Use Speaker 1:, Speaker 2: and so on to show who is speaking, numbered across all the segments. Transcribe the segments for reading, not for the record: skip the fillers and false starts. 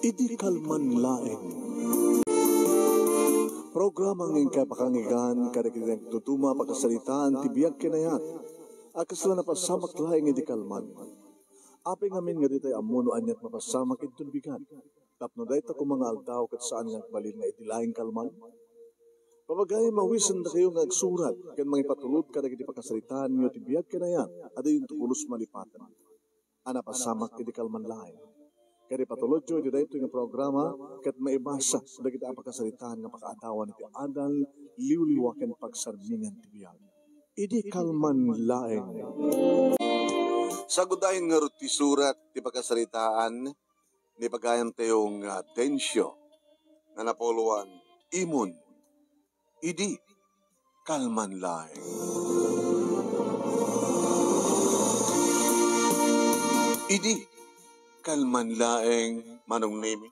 Speaker 1: Idi kalman laeng. Programa ng kapakangigan, kadakilang tutuma pagkasalitaan, tibiyag kinayat. Akasla na pasamak laeng idi kalman. Aping amin nga ditay amuno anyat mapasamak itong bigan. Tapno dahita ko mga aldaw kat saan nga balin nga idi laeng kalman. Pabagay mawisan na kayo nga agsurat, kan mga ipatulod ka na kiti pagkasalitaan nyo tibiyag kinayat, ada yung tukulos malipatan. Ana pasamak idi kalman laeng. Kaya patulod jo, iti dahito yung programa, kat maibasa na kita ang pagkasalitaan ng pagkaatawan iti adal, liwliwakan pagsarmingan tibiyag. Idi kalman laeng.
Speaker 2: Sagudahin nga ruti surat, ti pagkasalitaan, ni pagayam tayong tensyo, na napuluan, imun, idi kalman laeng. Idi kalman laeng manong nemi.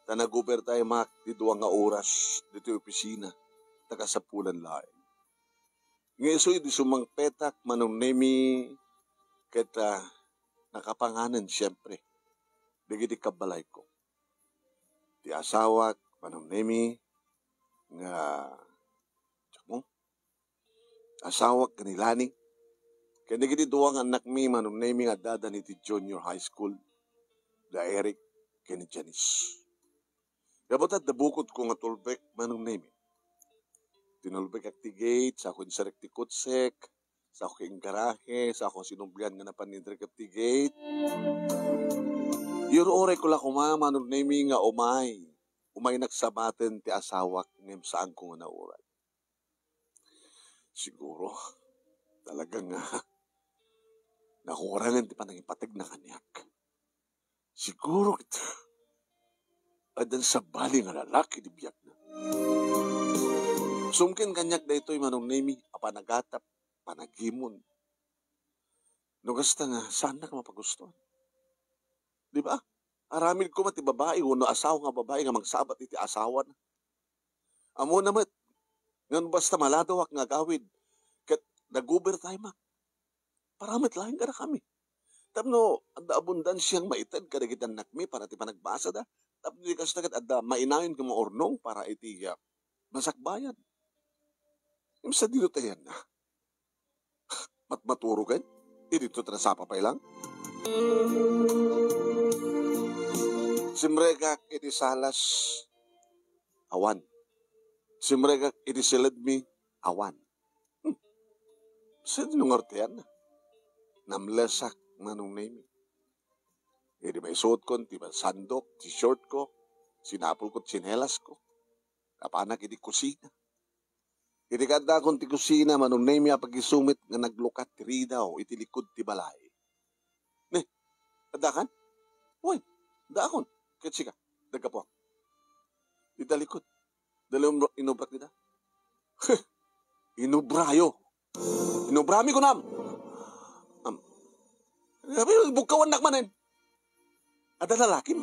Speaker 2: Tanaguber tayo mak dito nga oras dito yung opisina. Tagasapulan laeng. Ngayon di sumang petak manong nemi kita nakapanganan siyempre. Digiti kabalay ko. Di asawak manong nemi nga asawak kanilani. Kaya digiti duwang anak mi manong nemi nga dada ni ti junior high school. Da Eric kani Janice. Dapat at dabukod ko nga tulbek manong nemi. Tinulbek at ti gate, sa ako insarek ti kutsek, sa ako king garahe, sa ako sinumblihan nga napanindrek at ti gate. Yuro-ore ko la kuma manong nemi nga umay. Umay nagsabaten ti asawak ngem saan ko nga nauray. Siguro, talagang nakurangan ti panangipatig na kanyak. Siguro ito, adan sa bali nga lalaki di biyak na. Sumkin kanyak da ito'y manong nemi, apanagatap, panagimon. Nugasta nga, saan na ka mapagustuhan? Di ba? Aramid ko mati babae, uno asawa nga babae nga magsabat iti asawa na. Amo naman, ngan basta maladawak nga gawid, kat naguber tayo mak. Paramit lahin ka na kami. Tapno, ada abundansiyang maitad kada kita nakmi para ti panagbasa da. Tapno di kasi tagat ada mainayon ka maurnong para iti masakbayan. Imsa dito tayan na. Matmaturo kan? Dito trasapa pa ilang. Simregak iti salas awan. Simregak iti siladmi awan. Sa dinungartiyan na. Namlasak manong nemi. Hindi may suot ko, di ba sandok, t-shirt ko, sinapol ko, sinelas ko. Kapanak, iti kusina. Iti kada akong ti kusina, manong nemi apag-isumit nga naglukat ti ridaw, iti likod ti balay. Ne, adakan? Uy, daakon. Ketsika, dagkapuak. Ita likod. Dalawang inubrak nita. Inubrayo. Inubrami ko nam. Bukawan nakmanin. Ada lalakim.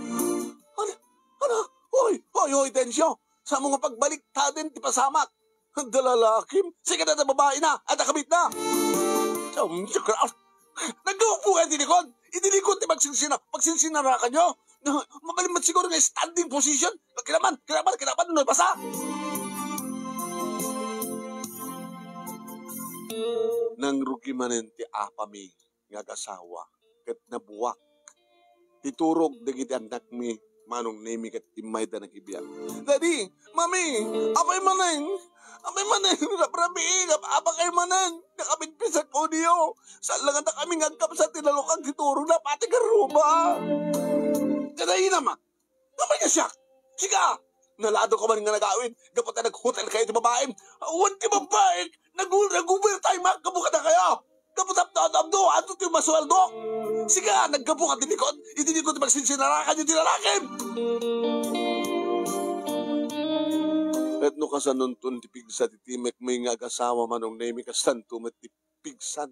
Speaker 2: Hoy, tensyo. Sa mga pagbalik taden ti pasamak. Ada lalakim. Sige na babae na. Ada kabit na. Nagawpo ka itilikod. Itilikod ti magsinsina na kanyo. Makalimot siguro nga standing position. Kailangan nun basa. Nang rukimanen ti apami nga gasawa ket nabuwak titurog dagiti anak mi manong nemi ket imay da nagibiyag. Daddy, mami, apay manen rabrabi apa kay manen nakabitpis sa audio saan lang na kami ngagkap sa tinalokang titurog na pati karuba. Kadahin naman kamay nga siya siga nalado ka man nga nagawin dapat na nag-hotel kayo ti babae awan ti babae nag-uber tayo magkabuka na kayo. Kapag abdo, ato ito yung masweldo. Sige, naggapo ka dinikot. Idinikot magsinsinarakan yung dinalakim. At no kasanuntun ti pigsa ti timek may nga kasawa manong nemi kasanto met ti pigsan.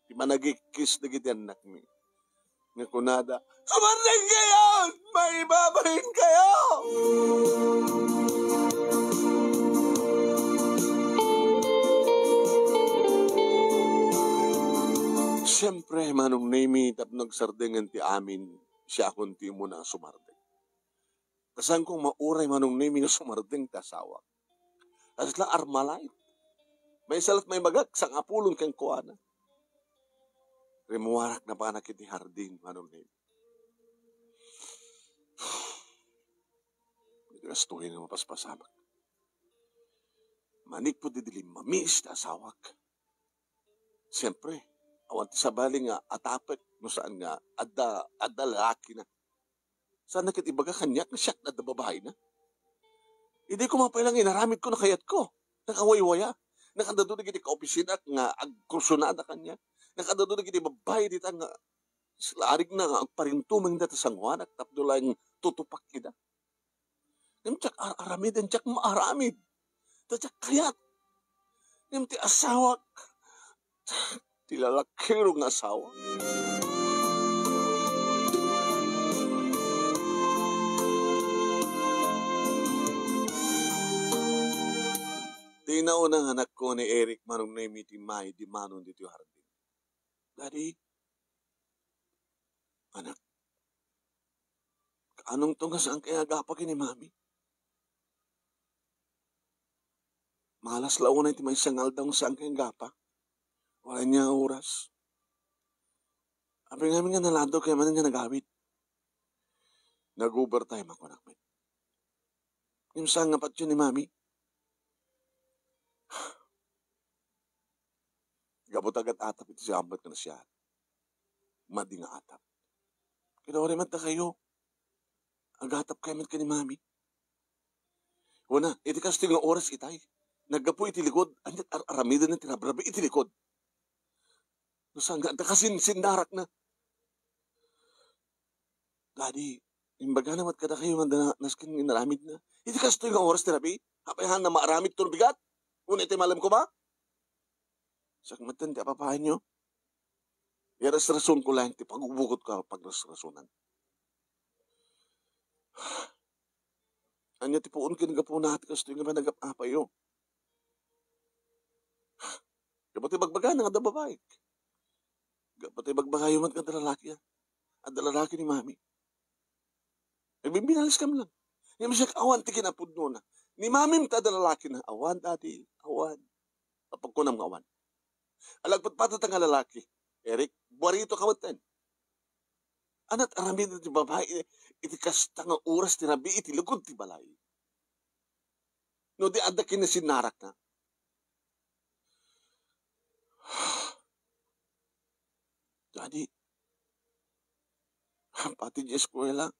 Speaker 2: Ti managikis na giti anak mi. Nga kunada, sumarting kayo! May babahin kayo! Siyempre, manong nemi, tap nagsardingan ti amin, siya akong ti mo na sumarding. Kasan kong mauray manong nimi nga sumarding tasawa. Tapos lang armalay. May salat may magag sang apulon kang kuana. Rimuwarak na pa nakiti hardin manong nimi. Gastuhin na mapaspasamak. Manik po didilim mamis ta asawak. Siyempre, awan ti sabali nga atapek no saan nga adda lalaki na. Saan nakit ibaga kanyak na siyak na babae na. Hindi ko mapailang inaramid ko na kayat ko. Nakawaywaya. Nakadado na kiti ka-opisina nga agkursunada kanya. Nakadado na kiti babae dita nga arig na nga agparintumang data sa ngwanak tapdo lang tutupak ida. Tsak aramid and tsak maaramid. Tsak kayat. Ti asawak. Ti lalakiro ng asawa. Tinaunang anak ko ni Eric manong nemi ti May di manon dito hardin. Daddy, anak, anong to nga saan kaya agapag ni Mami? Malas launay ti may sangal daw saan kaya agapa. Wala niya oras. Apin nga nga nalado kaya man nga nagawit. Nag-overtime ako nakmet. Yung saan nga patyo ni Mami? Gabot agad atap ito si ambat ka na siya. Madi nga atap. Kinawari man ta kayo. Agatap kayo man ka ni Mami. Wana, iti kasting nga oras itay. Naggapo itilikod. Anyat aramidan ng tinabrabi itilikod. Nusanga, nakasindarak na. Daddy, imbaga namat kada kayo man naskin inaramid na. Iti kasting nga oras tirabi. Hapayahan na maaramid turbigat. Una iti malam ko ba? Sakmatan ti apapahan nyo. Yaras rason ko lang ti pagubukot ka pagrasrasunan. Anya ti puon kinagapunat kasto yung nga nagapapayo. Kapati bagbaga nga da babae. Kapati bagbagayo man ka da lalaki. At da lalaki ni Mami. Binalis kam lang. Yung siya awan ti kinapud no na. Ni Mami mta da lalaki na. Awan dati. Awan. Kapag ko nam awan. Alagpat patatang nga lalaki. Eric, buwarito kamatan. Anat aramid na ti babae. Iti kasta nga oras ti rabi. Iti lugod ti balay. No di adakin na sinarak na. Jadi, pati di eskwela.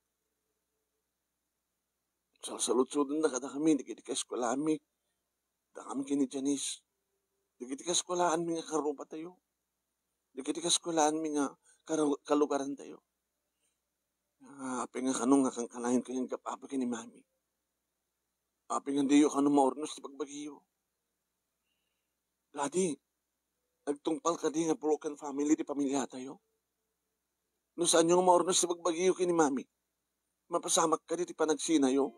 Speaker 2: Salut-sudan na kada kami. Di ka eskwela kami. Da kami kini Janice. Di ka eskwelaan mi nga karupa tayo. Di ka eskwelaan mi nga kalugaran tayo. Api nga kanong nga kang kanahin kanyang kapapa kini Mami. Api nga diyo kanong maurnos ti pagbagiyo. Daddy, nagtungpal ka di nga broken family di pamilya tayo. No saan yung maurnos ti pagbagiyo kini Mami? Mapasamak ka di ti panagsinayo.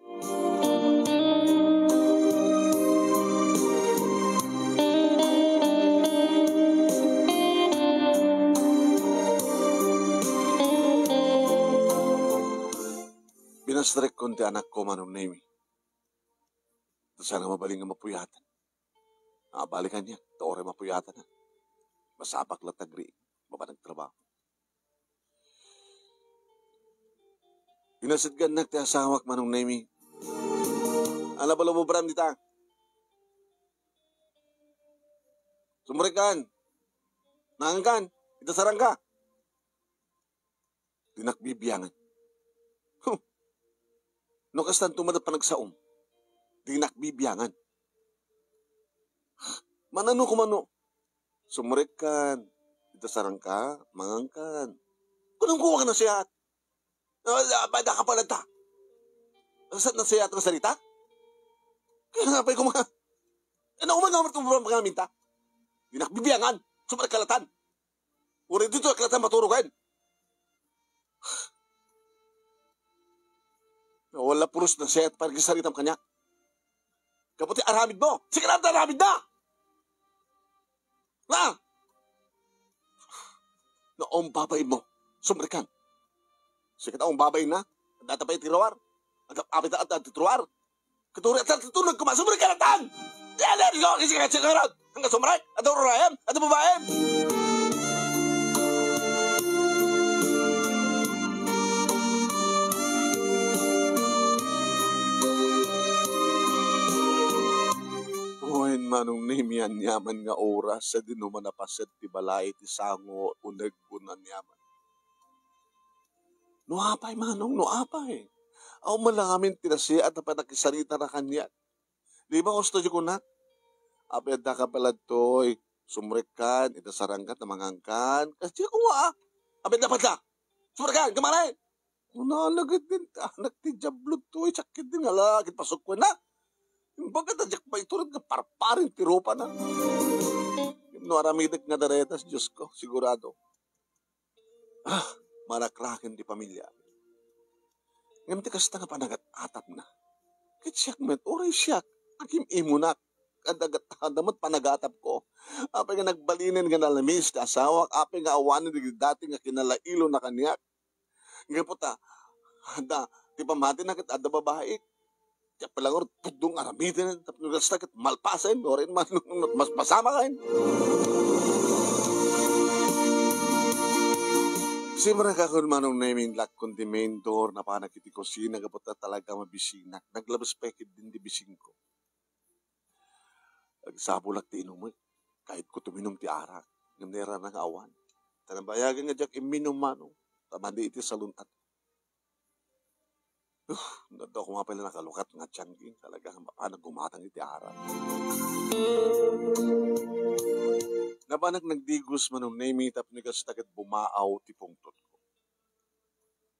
Speaker 2: Binastrek ko ti anak ko manong nemi. Sana mabaling nga mapuyatan. Balikan niya. Taore mapuyatan na. Masapak lang tagri. Baba nagtrabaho. Binasadgan na ti asawak manong nemi. Alabalo mo bram dita. Sumurikan. Nangangan. Itasarang ka. Dinakbibiyangan. No kastan tumada pa nagsaom. Dinakbibiyangan. Manano kumano. Sumurikan. Itasarang ka. Mangangkan. Kunong kuha ka na siya. Bada ka pala ta. Saan na siya itong salita? Kaya nga pa'y kumaha. Ano umangamit kong mga minta? Dinakbibiyangan. Sumarikalatan. Uri dito kalatan maturugan. Wala puros na siya at pagkisalitang kanya. Kaputi aramid mo. Sige na aramid na! Na! Noong babay mo. Sumrikan. Sige na, babay na. Datapay tirawar. Apit at tutruar. Katuri at tutunag kumasumri karatang. Yan, yo, isi ka sigarat. Hanggang sumray, at urayan, at babayan. Uwain manong nimian yaman nga oras sa dinuman na paset ti balay ti sango uneg bunan yaman. No apay manong, no apay. Aw malamin tinasi at napanakisarita na kanya. Di ba gusto ko na? Apay da ka pala to'y sumrekan, itasarangkat na mangangkan. Kasi ko nga apay dapat na. Sumrekan, kamalay. Una nagit din, anak ti jablot to'y sakit din nga lagit pasok ko na. Bakit najak pa ito rin nga parparin tiropa na. No aramidik nga daretas, Diyos ko, sigurado. Malakrakin di pamilya. Ngayon ti kasta nga panagat-atap na. Kit siyak met, oray siyak. Akim imunak. Kadagat-adamot panagatap ko. Apay nga nagbalinin nga nalamis ti asawak. Apay nga awanin di dati nga kinalailo na kanyak. Ngayon po ta, ti pamati na kit ada babae. Kaya palangor, pudong aramitin. Tapos kit malpasin. Orin man, mas pasama kain. Simra ka kung manong naming lak kundi main door na pa nakiti ko sina kapot na talaga mabisinak. Naglabas pekit din di bising ko. Nagsabulak ti inumoy. Kahit ko tuminom ti arak. Ngamnera ng awan. Tanabayagan nga dyak iminom manong. Tamandi iti salunat. Nado ko nga pala nakalukat nga tiyangin. Talagang mapanag gumatang iti arak. Nabanag nagdigos manong name tap ni kastakit bumaaw ti pungtot ko.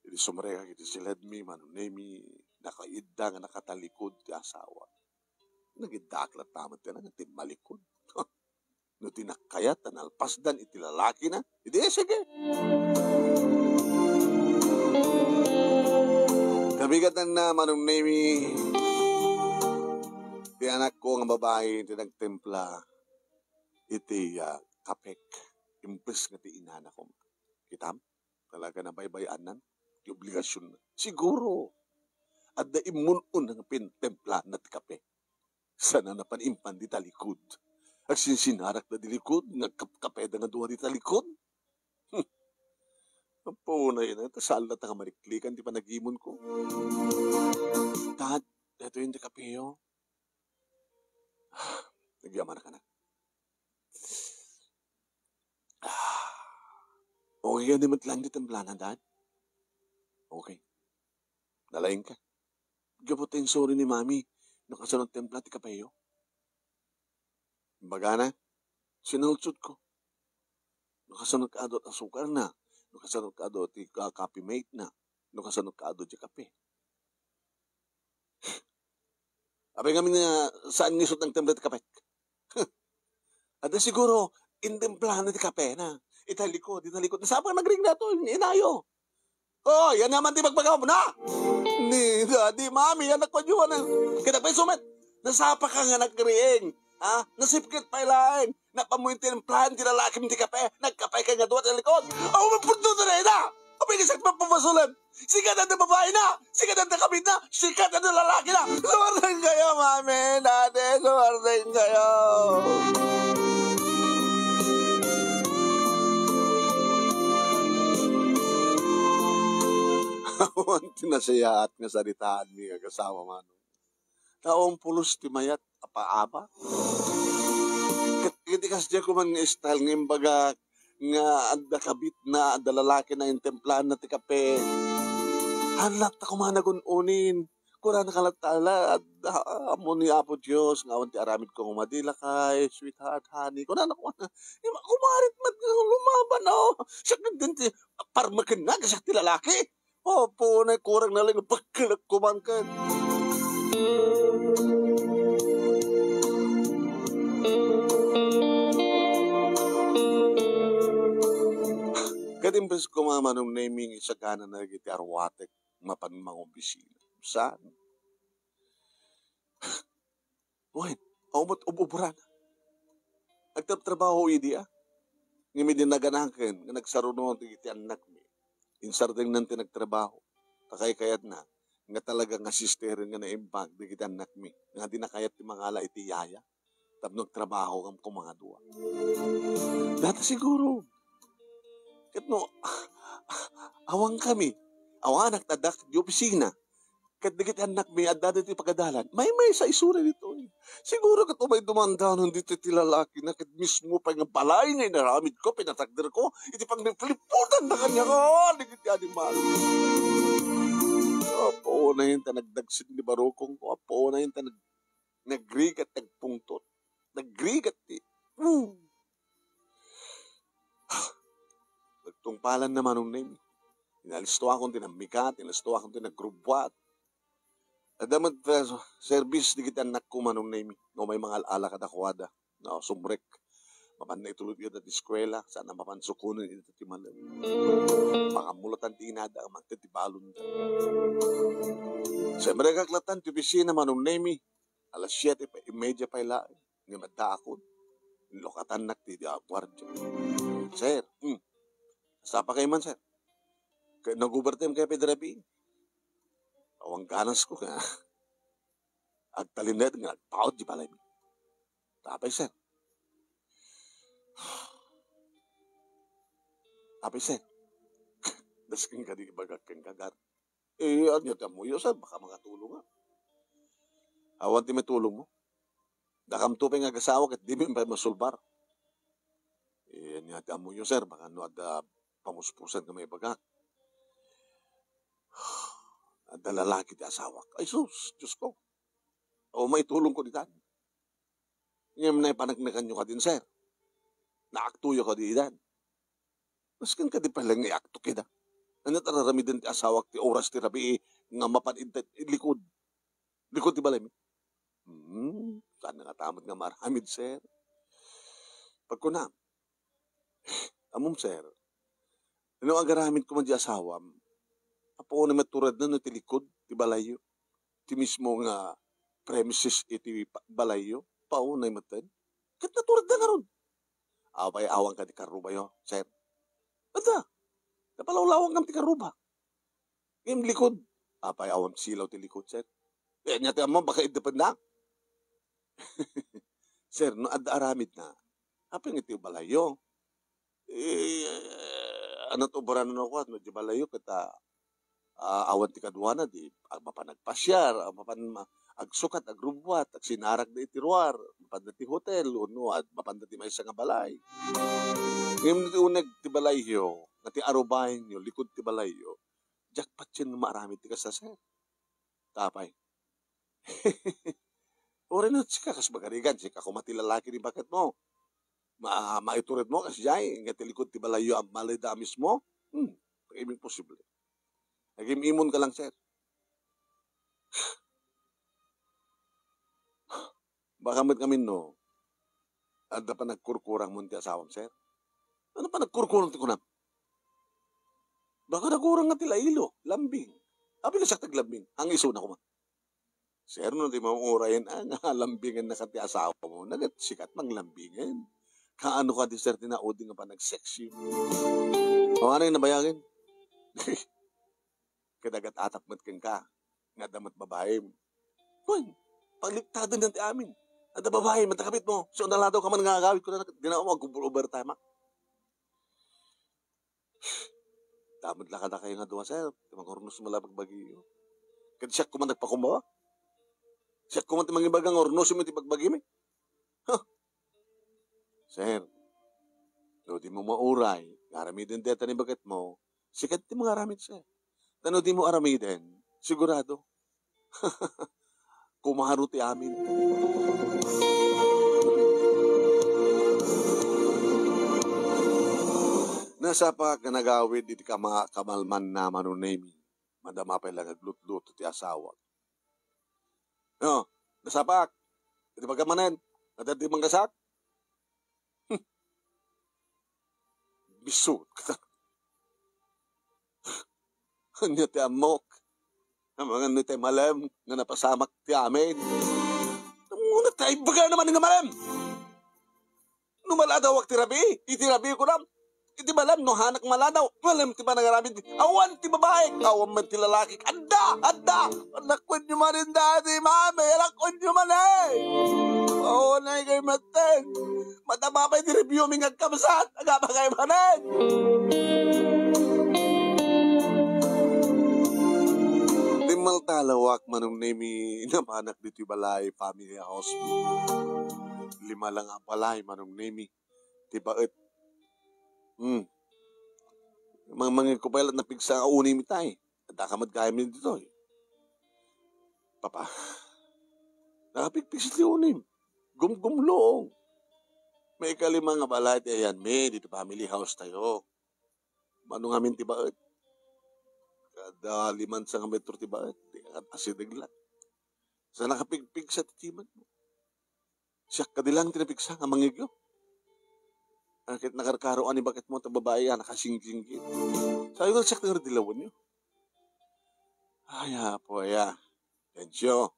Speaker 2: Iti sumreka iti siledmi manong name nakaidda nga nakatalikod ti asawa. Nagidaklat naman ti nga ti malikod. No tinakayat na nalpasdan iti lalaki na. Iti sige. Kabigatan na manong name ti anak ko nga babae ti nagtempla. Iti kapek, impes nga ti inana ko. Kitam, talaga na baybayanan, ti obligasyon na. Siguro, at da imunun ang pintempla na ti kape. Sana na panimpan di talikod. At sinsinarak na di likod, nagkapeda nga duwa di talikod. Ang puna yun, tasal na nga mariklikan, di pa nag-imon ko. Dad, eto yung di kapeyo. Nagyaman na ka na. Okay ka naman lang dito ang plana, Dad? Okay. Nalaing ka. Gaputin sorry ni Mami. Nakasunod templa ti kapeyo. Baga na, sinudsud ko. Nakasunod ka adot asukar na. Nakasunod ka adot ti coffee mate na. Nakasunod ka adot ti kape. Abay kami na saan nisot ng templa ti kape? At siguro, intempla na ti kape na. Italikod. Nasabang nagring na ito, inayo. Oh, yan naman di magpagawa mo na. Di mami, anak ko yun. Kinapay sumet. Nasapa ka nga nagring. Nasipkit pa ilain. Napamuintin ang plan, tinalaki mo di kape. Nagkapay ka nga doon at likod. Oh, mapunto na rin na. Kapag isang papamasulan. Sikat na babae na. Sikat na kabit na. Sikat na lalaki na. Suwarting kayo, mami. Dati, suwarting kayo. Awan tinasaya at nga saritaan mi kagasawa manong. Taong pulos ti mayat apaaba. Katikas diya ko man nga style ng baga nga anda kabit na anda lalaki na intemplan na ti kape. Hanlat ako managununin. Kura nakalatala at amo ni Apo Diyos nga awan ti aramid ko madila kay sweetheart honey. Kura na kumarit mat nga lumaban o. Siya din ti parmakin na kasi ti lalaki. Opo, na kurang na lang pagkalak kumangkan. Katimbas ko manong naming isagana na iti arwatek mapanmang opisina. Saan? Buhay, umot ububuran. Agtrabaho idi Ngimi din naganakin, nga nagsarunong iti anak mi. Insardeng nanti nagtrabaho. Takay kayat na. nga talaga nga sister nga naimbag, di kita anak mi, nga di nakayat ti mangala iti yaya, tapos trabaho kang mga duwa. Dati siguro, kat no, awang kami, awang anak tadak, di opisina, kat di kita anak mi, at dati ti pagadalan, may sa isura dito eh. Siguro kat umay dumandanon dito ti lalaki na kat mismo pa nga balay nga inaramid ko, pinatagder ko, iti pang nipiliputan na kanya ko, di kita di malo. Apo na yun ta nagdagsin ni barokong ko. Apo na yun ta nagrigat nagpungtot. Nagrigat ti. Nagtungpalan naman nung name. Inalisto akong tinamikat. Inalisto akong tinaggrubwat. Adamat service di kita anak ko manong name. No may mga ala kadakwada. No, sumbrek. Mapan na itulog yun at eskwela. Sana mapansukunan ito ti malam. Pangamulatan ti inada. Magtatibalon ta. Sa mereka klatan ti opisina manong nemi. Alas 7:30 pa ila. Nga madakon. Lokatan nak ti guardia. Sir. Sapa kayo man, sir. Nag-overtime kayo pedrapi. Awang ganas ko nga. Agtalinet nga. Nagpaot di balay. Tapay, sir. Tapay, sir. Dasking ka di bagag kang kagar. Ano mo yun, sir? Baka makatulong nga. Awan ti may tulong mo. Dakam tuping agasawa kat di mo masulbar. Ano mo yun, sir? Baka ano ada pamuspusan ka may bagak. Ada lalaki ti asawa. Ay sus, Diyos ko. O may tulong ko ditan. Ngayon na ipanagnakan nyo ka din, sir. Naaktuyo ka di idan. Maskan ka di palang iakto kita. Ano tararamidan ti asawak ti oras ti rabi nga mapanid likod. Likod ti balay mi. Saan nga tamad nga maramid, sir. Pagkunam. Amom, sir. Ano ang garamid ko man di asawam? Apo na maturad na no ti likod ti balayo. Ti mismo nga premises iti balayo. Paunay matan. Kat naturad na nga ron. Away awang ka ti karuba yo, sir. Bata. Napalawlawang kam ti karuba. Ngayon likod. Apay awang silaw ti likod, sir. Niya ti amam baka idapad na. Sir, no ad-aramid na. Apang iti balayo. Ano to baran na ko? No di balayo kata awan ti kadwana di mapanagpasyar, agsukat, agrubwat, agsinarag na itiruar, mapanda ti hotel, uno, at mapanda ti may nga balay. Ngayon ti unag ti balayyo, na ti arubahin nyo, likod ti balayyo, jackpot yun maaramid ti kasasir. Tapay. O rin at sika, kas magarigan, sika kumati lalaki ni bakit mo. Maiturid mo, kasi jay, nga ti likod ti balayyo, ang malay damis mo, pag-ibig posible. Nagim-imon ka lang, sir. Baka mat kami, no? Ada pa nagkurkurang mo ti asawam, sir? Ano pa nagkurkurang ti kunam? Baka nagkurang nga ti lailo, lambing. Abi na sakta lambing, ang iso na kuma. Sir, no, di maungurayan, ang lambingan na ka ti asawa mo, nagat sikat mang lambingan. Kaano ka di, sir, tinaudi nga pa nag-sexy. O ano yung nabayagin? Kadagat atap mat kang ka, nga damat babae. Uy, pagliktado ng ti amin. Ada babae, matakapit mo. So, naladaw ka man nga agawit ko na ginawa mo, mag-kumpul overtime, ha? Damad lakada kayo nga doon, sir. Timang-ornos malabag bagiyo. Kasi siya kuman nagpakumbawa. Siya kuman timang-ibagang ornos mo tipagbagi mi. Huh. Sir, no, di mo mauray. Aramidin deta ni bagat mo. Sikat di mga aramid, sir. Tano di mo aramidin, sigurado. Kumaharo ti amin. Nasa pa kanagawid iti kamalman na manunemi. Madama pa lang aglut-lut ti asawa. No, nasa pa. Iti pagkamanan. At di manggasak. Bisut. Ano ti amok. Ang mga nito malam nga napasamak ti amin. Muna tayo baga naman nga malam. Numalada wak ti rabi. Iti rabi ko nam. iti balam no hanak maladaw. Malam ti ba nangaramid, awan ti babae, awan man ti lalaki. Adda! Anakon nyo man rin dati, mami, anakon nyo man eh. Oo na kay Maten. Matababay ti review ming agkamsat, agaba kay manen. Timal talawak manong nemi namanak dito balay family house. 5 lang ang balay manong nemi. Tibaet. Mga kubaylat na pigsa ang unin mi tay. Dakamad kaya mi dito eh. Papa. Nakapigpig si unim. Gumgumloong. May 5 nga balay ayan me dito family house tayo. Manong amin tibaet. Kada 5 sa metro tibaet. Asidaglat. Sa nakapigpig sa titiman mo. Siya kadilang tinapigsa nga mangigyo. Kahit nakarkaroan ni bakit mo ito babae yan, nakasinggingin. Sabi ko, siya dilawan nyo. Ay, po, ya. Tensyo.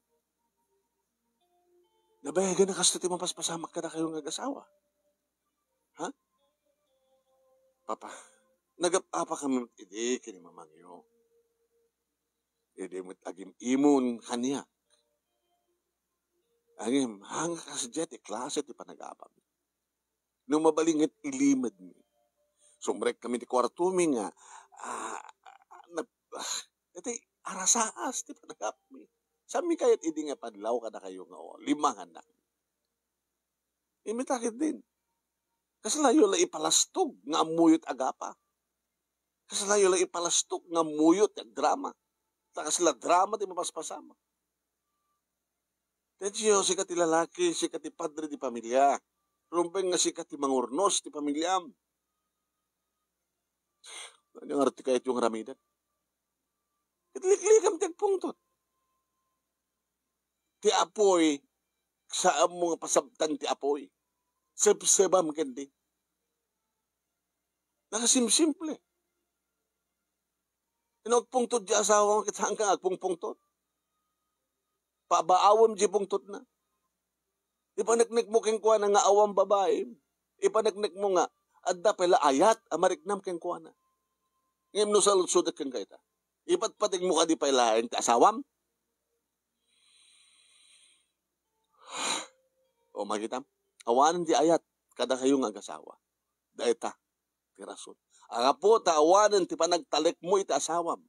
Speaker 2: Nabayagan na kasto ti mapaspasamak ka na kayong nag-asawa. Ha? Papa, nagapapa kami hindi kini mamangyo. Hindi mo agim imun kanya. Agim, hanga kasi jet, klase ti panagapam. Nung mabalingit ilimad mi. Sumrek kami ti kwarto mi nga. Iti arasaas ti panagap mi. Sami kayat idi nga padlaw kada kayo nga 5 anak. Imitakit din. Kasalayo la ipalastog nga amuyot agapa. Kasalayo la ipalastog nga amuyot ag drama. Kasala drama ti mapaspasama. Tensyo, sikat ti lalaki, sikat ti padre di pamilya. Rumpeng nga sikat ti mangurnos ti pamilyam. Ano nga arti kahit yung ramidan? Itliklikam ti agpungtot. Ti apoy, saan mo nga pasabtan ti apoy? Sebsebam kendi. Nakasimsimple. Inagpungtot di asawa mo kitang kang agpungpungtot. Pabaawam di pungtot na. Ipanagnik mo keng kuha na nga awang babae. Ipanagnik mo nga, adda pala ayat, amariknam keng kuha na. Ngayon no sa lutsudak keng kaita. Ipatpatig mo ka di pala ti asawam. O magitam, awanan di ayat, kada kayo nga asawa. Daita, tirason. Agapo, awanan ti panagtalik mo iti asawam.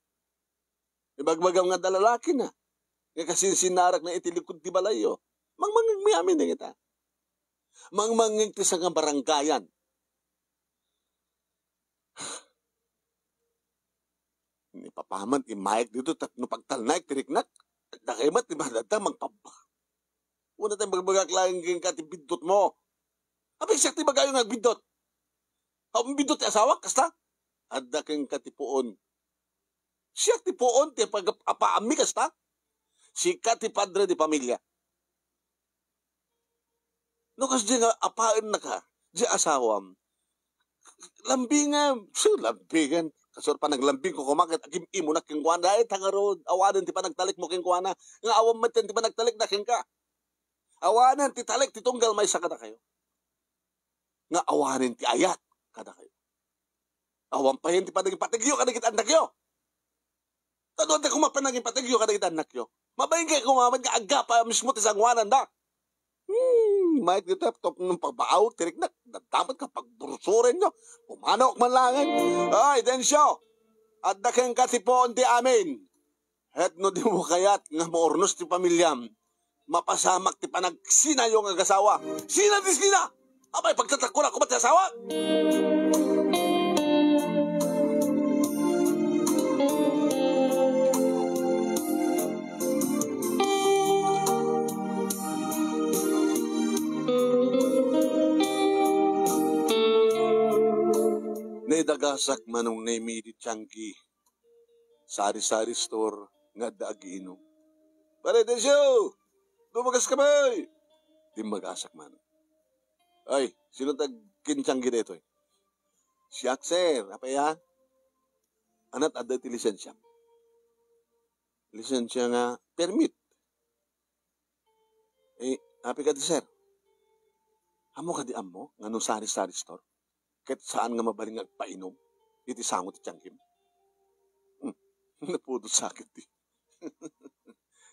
Speaker 2: Ibagbagam nga dalalaki na. Nga kasininarak na itilikod ti balayo. Mangmangig mi amin din kita. Mangmangig ti sa nga baranggayan. Ipapaman, imayag dito, no pagtalnaik, tiriknak. Nakaimat, ibadata, magpaba. Una tayong magbagak lang ka, tibidot mo. Abay, siya ti magayo nga bidot. Ang bidot ti asawa, kasta? Adda kang katipuon. Siya tipuon, ti pag-apaami, kasta? Sika ti padre di pamilya. No, kasi di nga, apaan na ka, di asawam. Lambingan, lambingan. Kasur pa naglambing ko kumakit, agim imo na kingkuan, dahil tangarod, awanan ti panagtalik mo kingkuan na, nga awam matin ti panagtalik na kingka. Awanan ti talik, ti tunggal may sakada kayo. Nga awanan ti ayat, kada kayo. Awam pa yun ti panaging patigyo, kada kita anak yo. Tanoon ti kumapanaging patigyo, kada kita anak yo. Mabayang kayo kumamad nga aga pa mismo ti sangwanan da. Mahit kita, top nung pagbaaw, tirik na, dapat ka pagbursurin nyo. Pumanok man langin. Ay, Densyo, at dakeng katipoon ti amin. Het no di mo kayat, nga maornos ti pamilyam. Mapasamak ti panagsinayo nga gasawa. Sina di sina! Abay, pagtatakura ko ba ti asawa? Naidagasak manong naimi di tiyangki. Sari-sari store nga daagi inom. Pare, Densyo! Dumagas ka ba? Di magasak man. Ay, sino tag-kinchanggi dito eh? Siyak, sir. Apa ya? Anat ada ti lisensya. Lisensya nga permit. Eh, api ka di, sir? Amo ka di amo? Nga nung sari-sari store? Ket saan nga mabaling agpainom, iti sangot ti tiyangkim. Napudo sakit ti.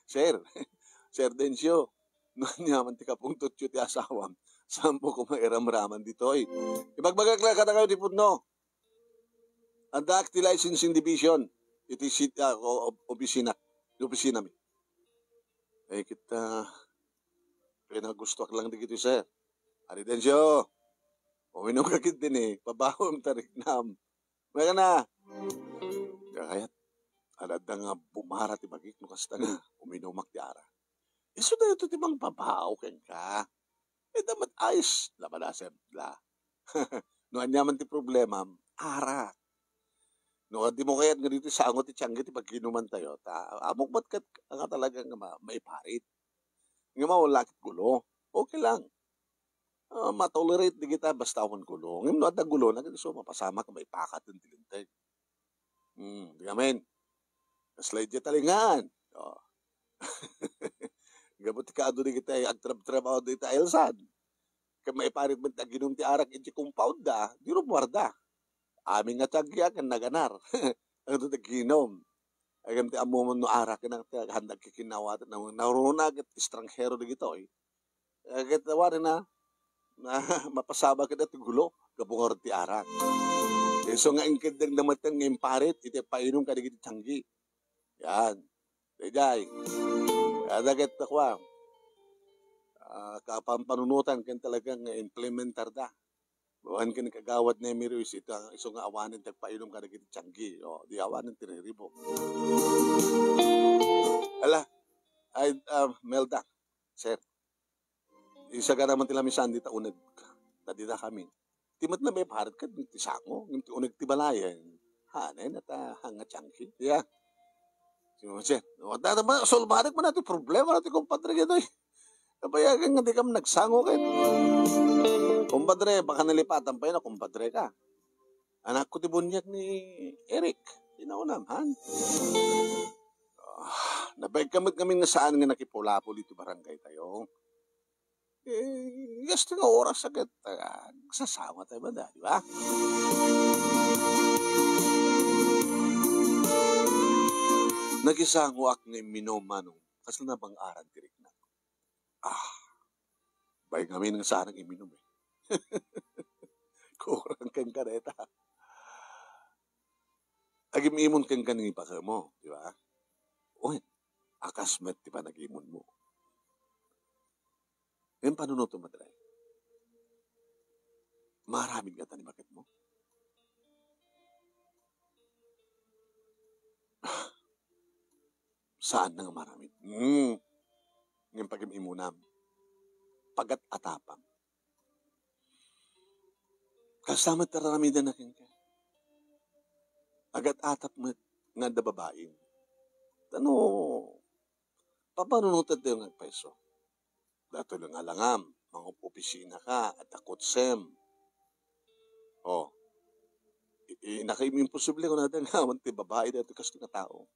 Speaker 2: Sir, Sir Dencio, nyaman ti kapong tutyo ti asawam, sampo ko mairamraman ditoy. Ibagbagakla ka na kayo ti pudno. Andak ti licensing division, iti opisina mi. Ay kita, pinagusto ka lang di kito, sir. Ari Dencio, uminom ka kit din eh, pabawam tarik nam. Maya na. Kaya, alad na nga bumara ti bagik, no kasta nga, uminumak ti ara. Iso na ito ti mang pabaw ken ka. Damat ayos, labalasem la. No anyaman ti problema, ara. No, di mo kaya't nga dito sa angot ti tiyanggi ti pagkinuman tayo, amok ba't kat nga talaga nga maiparit. Nga mawalakit gulo, okay lang. Matolerate di kita basta akong gulo. Ngayon, no, at gulo, nagkakaso, mapasama ka maipakat ng tilintay. Di kamen. Slide niya talingan. Oh. Gabot ka ado di kita, agtrab-trabaho di ta elsan. Kaya maiparit mo taginom ti arak iti compound da, di ro muarda. Aming nga tagya kan naganar. Ang ito taginom. Agam ti amomon no arak na handag kikinawat na narunag at estranghero di gito eh. Agad tawarin na mapasaba ka na ti gulo kabungar ti arak. So nga ingkid ng namatang ng parit iti painom ka di tiyanggi. Yan. Dayjay. Adagat takwa. Kapampanunutan kan talagang implementar da. Buwan ka kagawad na emiris ito ang isong awanin tagpainom ka na kiti tiyanggi. O, di awanin tiniribo. Ala, ay, Melda, sir, isa ka naman tilamisan di taunag. Tadi na kami. Timat na may parat ka, ti sango, ti unag ti balayan. Hanay na ta hanga tiyanggi. Yeah. Sir, wala naman, solbarik mo natin problema natin kumpadre gito eh. Kapayagan nga di kami nagsango kayo. Kumpadre, baka nalipatan pa yun na kumpadre ka. Anak ko ti bunyak ni Eric. Tinaunamhan. Nabay kami nga saan nga nakipula-pul ito barangay tayo. Gusto nga oras agad. Sasama tayo ba da, di ba? Nagisango ak nga minomanong kasal na bang aran tirik na. Bay kami nga saan ang iminom eh. Kurang kang kareta. Agim-imon kang kaning ipaka mo, di ba? Uy, akasmet di pa nag-imon mo. Ngayon, paano no tumadray? Maraming ka tani bakit mo? Saan na nga maraming? Ngayon pag-imunam. Pagat atapang. Kasama taramida na kin ka. Agat atap mo nga da babaeng. Ano, papanunutan tayo ng peso. Dato lang alangam, mga opisina ka, at akotsem. O, naka-imposible ko natin nga, manti babae dito kasi nga tao.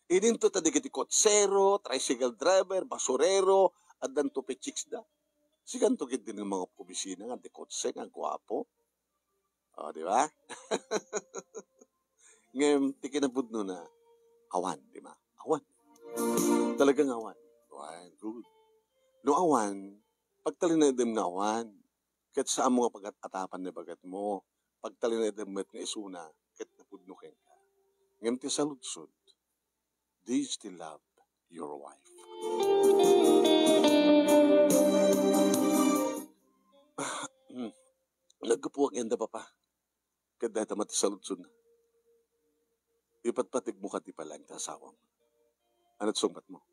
Speaker 2: Idinto tadigiti kotsero, tricycle driver, basurero, at danto pechiks da. Siganto gid din ng mga opisina nga, di kotse, nga guwapo. O, di ba? Ngayon, tikinabudno na, awan, di ba? Awan. Talagang awan. Awan, good. No awan, pagtalinadem nga awan, kat sa mga pag-atapan na bagat mo, pagtalinadem met nga isuna, kat napudno ken ka. Ngayon ti saludsod, do you still love your wife? Nagkapuwag yan da papa, kat dahil tamati saludsod na. Ipatpatig mo ka ti palang tasawang. Ano't sumbat mo?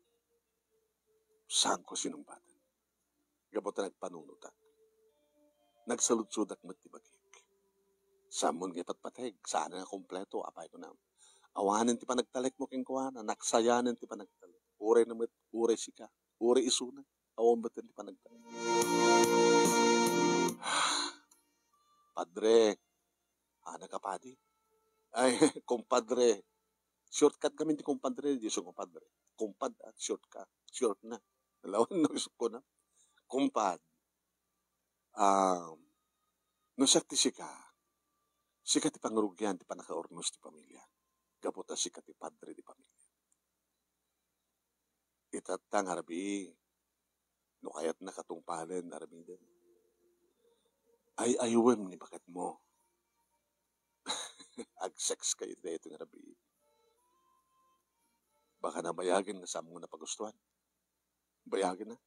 Speaker 2: Saan ko sinumbatan? Gabot na nagpanunutan. Nagsalutsudak matibagik. Samon nga patpatig. Saan nga kompleto? Apay ko na. Awanin ti pa nagtalik mo king kuwana. Naksayanin ti pa nagtalik. Uray na mat. Uray sika. Uray isuna. Awan batin ti pa nagtalik. Padre. Anak ka padi. Ay, kumpadre. Shortcut kami ti kumpadre. Di so kumpadre. Kumpad at shortcut. Short na. Nalawan na gusto ko na. Kumpad. No sakti sika ti pangrugyan ti panakaornos ti pamilya. Kaputa sika ti padre ti pamilya. Itatang arabi, no kayat nakatungpalen arabi din. Ay ayuwem ni bakat mo. Ag-sex kayo dito ng arabi. Baka nabayagin na sa mo na pagustuhan. Bayagin na.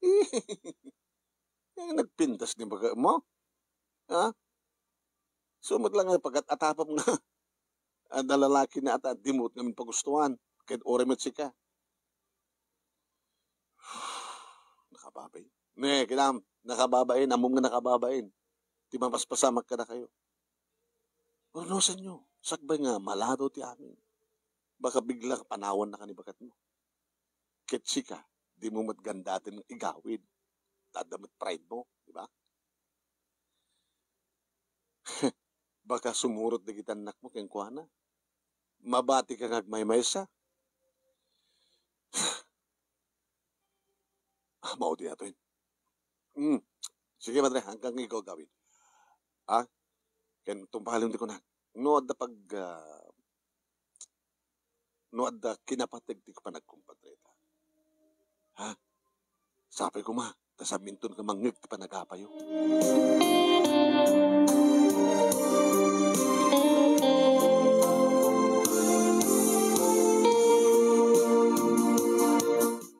Speaker 2: Nagpintas ni bakat mo. Ha? Sumot lang ang pagkat-atapap nga. Dalalaki na at dimot namin pagustuhan. Kahit oremet sika. Nakababay. Ne, kinam, nakababain. Among nga nakababain. Di mapaspasamak ka na kayo. Ornosan nyo. Sakbay nga, malado ti amin. Baka bigla panawan na ka ni bakat mo. Ketsika, di mo matgandatin igawin. Tadamat pride mo, di ba? Baka sumurot na kita anak mo kayong kuhana. Mabati ka ngagmay-may sa. Maudi na ito yun. Sige, madre, hanggang ikaw gawin. Kaya tumpahalin di ko na. No, adda kinapatig di ko pa nagkumpadreta. Sapay ko ma, tasaminton ka mangig di pa nagapayo.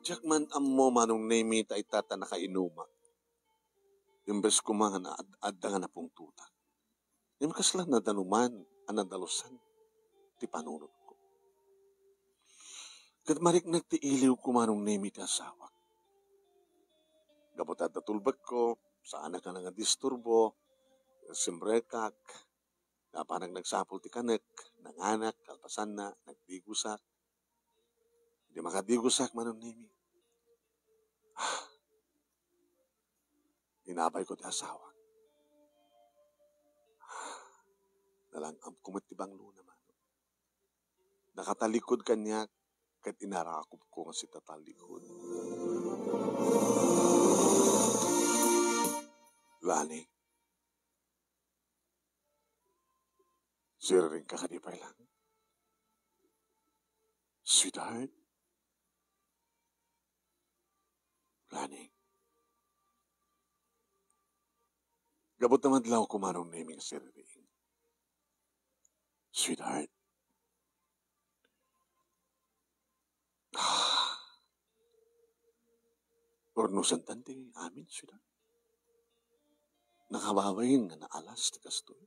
Speaker 2: Jakman ammo manong name ta itata nakainuma. Imbes ko mga na adda nga na pong tuta. Yung kasla na danuman, anadalusan, ti panunod ko. Kat marik nagtiiliw ko manong name ti asawa. Gabot at natulbag ko, saan ka nga disturbo, simbrekak, napanag nagsapol ti kanek, nanganak, kalpasan na, nagdigusak. Hindi makadigusak manong name. Inabay ko ti asawa. Nalang kumatibang luna man. Nakatalikod kanya kahit inarakop ko nga si tatalikod. Lani, siriring ka kanipay lang. Sweetheart, Lani, gabot naman law kumanong naming siriring. Sweetheart, ornusan tante, amin, sweetheart. Nakababayin nga naalas ti kastoy.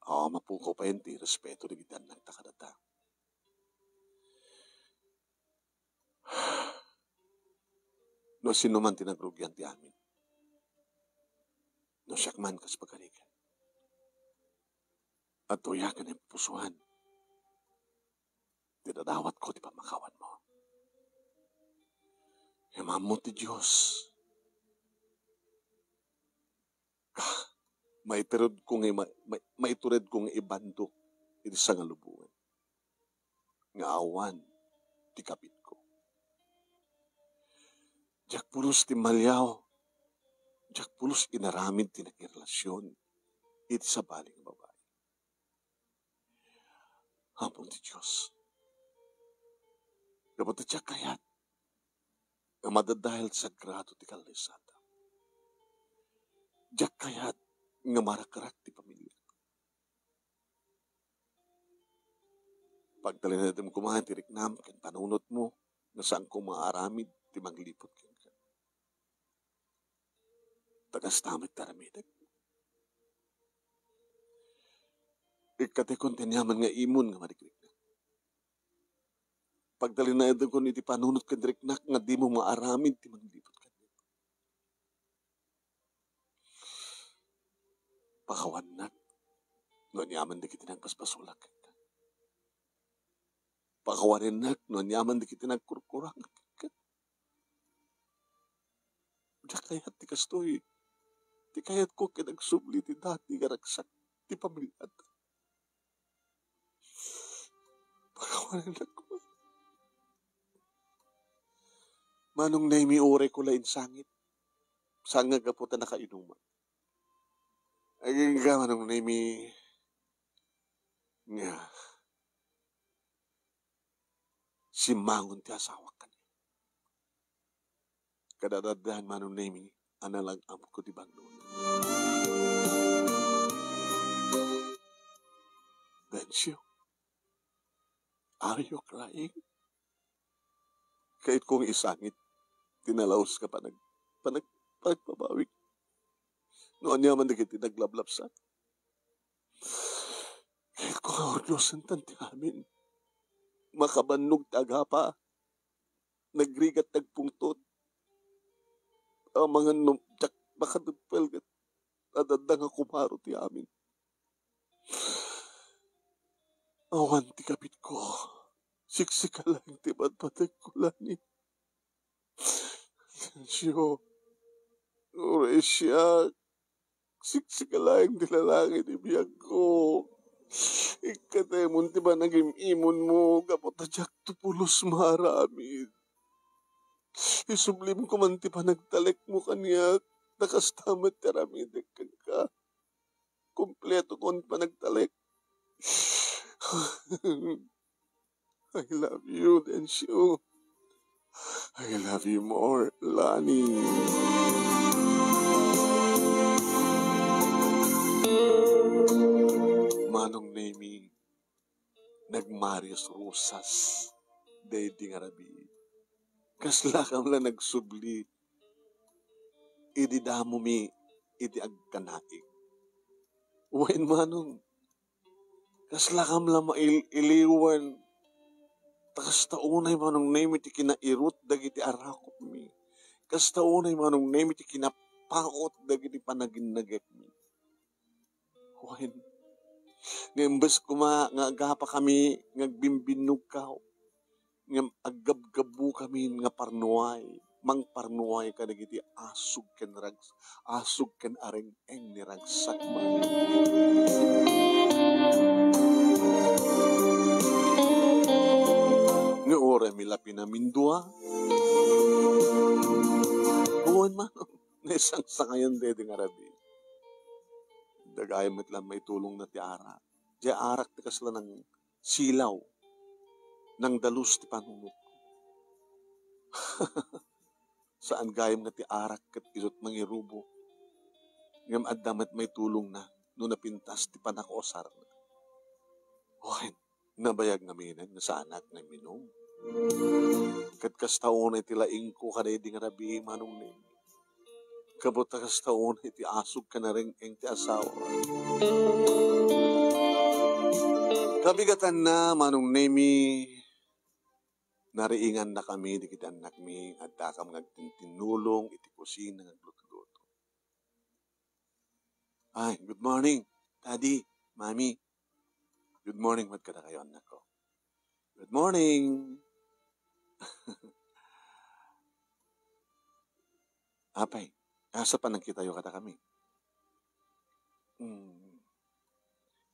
Speaker 2: Mapuko pa yun ti respeto na gitan ng takadata. No sino man tinagrugyan ti amin. No siyakman kas pagkalikan. At tuyakan ang pusuhan. Dinadawat ko ti pamakawan mo. Imam mo ti Diyos. Maitured kong ibando iti sa nga lubungan. Nga awan ti kapit ko. Jak pulos ti malyaw. Jak pulos inaramid ti nakirelasyon iti sa baling babae. Hapon ti Diyos. Dapat ti jak kayat nga madadahil sa grado ti kalisata. Jak kayat nga marakarak ti pamilya. Pagdali na natin kumahan ti riknam ken panunot mo na saan ko maaramid ti maglipot ken ka. Tagas tamit taramidag. Ikate kontenyaman nga imon nga marikrik na. Pagdali na natin kung iti panunot ken riknak nga di mo maaramid ti maglipot ken. Pakawanak no nyaman di kiti nagpaspasulak. Pakawarinak no nyaman di kiti nagkurkurang. Diyak kayat ti kastoy. Ti kayat ko kinagsubli ti dati garagsak ti pamilya. Pakawarinak ko. Manong naimi ore ko lain sangit. Sanga gaputa nakainuman. Aging ka manong nami nga si mangon ti asawa ka niya. Kadadadahan manong nami analag am ko ti banglo. Bencio, are you crying? Kahit kung isangit, tinalaos ka panagpabawik. Noon niya man naging tinaglablapsan. Kahit kung oryosan tanti amin, makabannog tagapa, nagrigat tagpungtot, ang mga numtsak makadupel kat adadang kumaro ti amin. Awan ti kapit ko, siksika lang ti badbatag ko lani. Siyo, Oresya, siksika lang ti lalaki ti biyag ko. Ikatemon ti ba naging imon mo, kapot na jak tupulos maramid. Isublim ko man ti pa nagtalek mo kaniya, nakastamat karamidig ka. Kompleto kon pa nagtalek. I love you, Densyo. I love you more, Lani. Manong Nemi, nagmarios rusas, dedi nga rabi. Kasla kam lang nagsubli, idi damo mi, idi agkanaig. Wen manong, kasla kam lang mailiwan, takas taunay manong Nemi ti kinairut, dagiti arakot mi. Kas taunay manong Nemi ti kinapaot, dagiti panaginagek mi. Wen, ngembes kuma nga agapa kami ngagbimbinog kaw. Ngem aggabgabu kami nga parnuay. Mang parnuay ka dagiti asug ken areng-eng ni ragsak man. Nga ora milapi na mindua. Buwan man, nesang sangayan dede nga rabi. Dagay met lang may tulong na ti ara. Di arak ti kasla ng silaw ng dalus ti panunot. Saan gayam na ti arak kat isot mangirubo. Ngam addamet may tulong na no napintas ti panakosar na. Oken, nabayag namin nga sa anak na minom. Kat kastaon ay tilaing ko kanay di nga rabi manong nin. Kabot na kastaon iti asog ka na rin ang ti asawa. Kabigatan na manong Nemi, nariingan na kami, di kita anak mi, at takam nagtintinulong, iti kusina, nagluto-luto. Ay, good morning, Daddy, Mami. Good morning, mat ka na kayo, anak ko. Good morning. Apay, asa pa nagkitayo kata kami.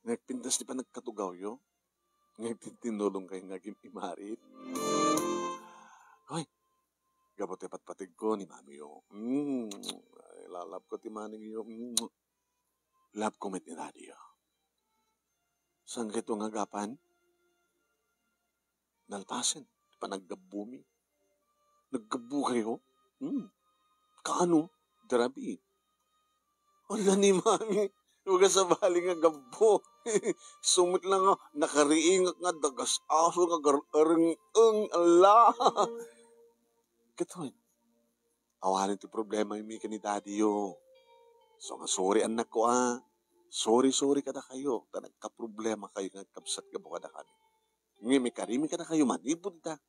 Speaker 2: Nagpintas di pa nagkatugaw yo. Nagtintinulong kayo naging imarit. Hoy, gabot patpatig ko ni mami yo. Lalab ko ti maning yo. Love ko met ni daddy yo. Saan kayo ngagapan? Nalpasin. Pa naggabu mi. Naggabu kayo? Kaano? Darabi. Wala ni mami. Huwag sa bali nga gabo. Sumit lang nga. Nakariing nga dagas aso nga garang ala. Katoy. Awanin ti problema yung mika ni daddy yo. So nga sorry anak ko Sorry kada kayo. Ta nagka-problema kayo nga kapsat gabo kada kami. Ngayon may karimi kada kayo manibod ta.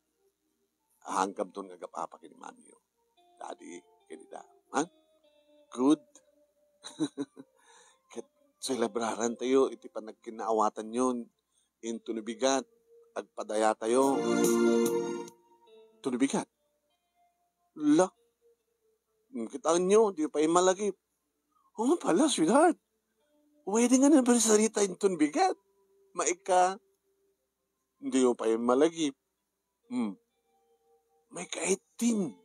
Speaker 2: Ahangkab doon nga gapapa kini mami yo. Daddy, kinida. Ha? Good. Celebraran tayo, iti pa nagkinaawatan yun. In tunubigat, agpadaya tayo. Tunubigat? La. Kitaan nyo, di pa malagip. Oo pala, sweetheart. Wedding anniversary tayo in tunubigat. Maika. Hindi mo pa malagip. May ka-18.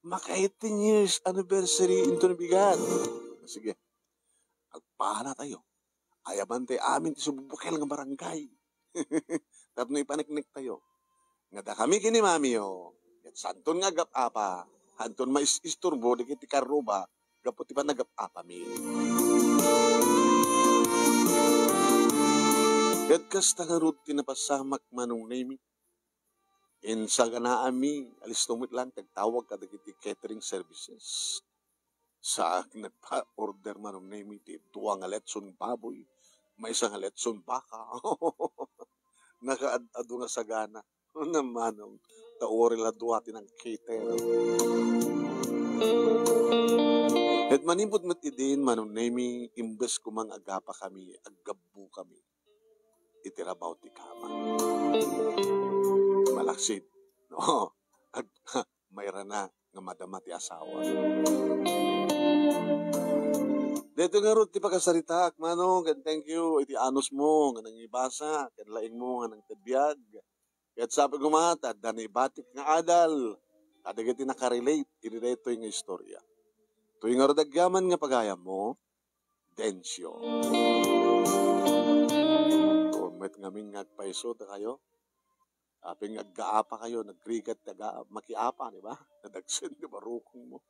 Speaker 2: maka 18 years anniversary into bigat. Sige, agpahan na tayo. Ayaban tayo amin ti subukay nga barangay. Tapno ipaniknik tayo. Nga da kami kini mami o. At santon nga gap-apa. Hanton isturbo, di kiti karuba. Gapot ipa na gap-apa mi. Kat kasta nga ruti na pasamak manong name. In sa ganaan mi, alis tumit lang, tagtawag ka dagiti catering services. Sa nagpa-order manong name, iti tuwa nga letson baboy. May isang letson baka. Nakaado nga sagana. Namanong taori la duwati ng cater. At manimpot matidin manong nemi imbes kumang agapa kami, aggabu kami. Itirabaw ti kama. Malaksid. No? Mayra na nga madama ti asawa. Dito nga ron ti pagkasarita, manong, thank you, iti anos mo, nga nangibasa, kanlaing mo, nga nang tibiyag. Kaya't sabi ko mga, danay batik nga adal. Kadagiti nakarelate, irelate yung istorya. Tuwing nga rodagyaman nga pagayam mo, densyo. Tuwamit ngamin ngagpaiso ta kayo. Aping naggaapa kayo, nagrigat, makiapa, di ba? Nadagsin, di ba, rukong mo.